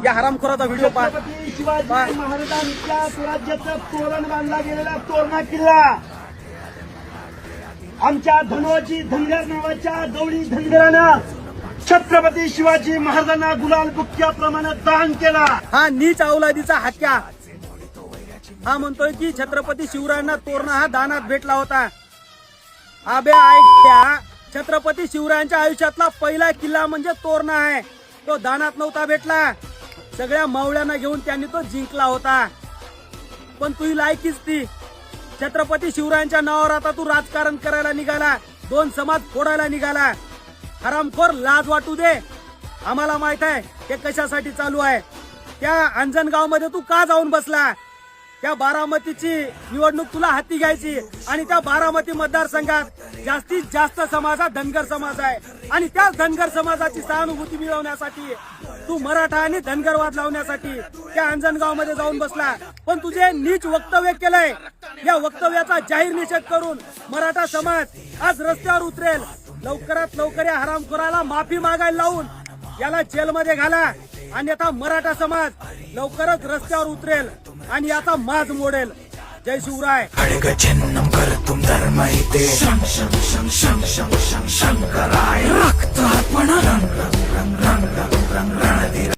या हरामखोराचा व्हिडिओ पहा. छत्रपती शिवाजी महाराजांच्या स्वराज्याचं तोरण बांधला गेलेला तोरणा किल्ला आमच्या धनोजी धनगर नावाच्या गवळी धनगरानं छत्रपती शिवाजी महाराजांना गुलाल बुक्क्याप्रमाणे दान केला. हा नीच अवलादीचा हक्या हा म्हणतोय की छत्रपती शिवरायांना तोरणा हा दानात भेटला होता. आबे ऐक, छत्रपती शिवरायांच्या आयुष्यातला पहिला किल्ला म्हणजे तोरणा आहे. तो दानात नव्हता भेटला, सगळ्या मावळ्यांना घेऊन त्यांनी तो जिंकला होता. पण तू लायकीच ती. छत्रपती शिवरायांच्या नावावर आता तू राजकारण करायला निघाला, दोन समाज फोडायला निघाला. हरामखोर, लाज वाटू दे. आम्हाला माहित आहे हे कशासाठी चालू आहे. त्या अंजनगाव मध्ये तू का जाऊन बसला? त्या बारामतीची निवडणूक तुला हाती घ्यायची आणि त्या बारामती मतदारसंघात जास्तीत जास्त समाज हा धनगर समाज आहे आणि त्या धनगर समाजाची सहानुभूती मिळवण्यासाठी तू मराठा आणि धनगरवाद लावण्यासाठी त्या अंजनगाव मध्ये जाऊन बसला. पण तुझे नीच वक्तव्य केलंय. या वक्तव्याचा जाहीर निषेध करून मराठा समाज आज रस्त्यावर उतरेल. लवकरात लवकर या हरामखोराला माफी मागायला लावून याला जेलमध्ये घाला. आणि आता मराठा समाज लवकरच रस्त्यावर उतरेल आणि याचा माज मोडेल. जय शिवराय. खड्ग चिन्हं कर्तुं धर्मैते शङ्कराय रक्तार्पण रंग रंग रंग रंग रंग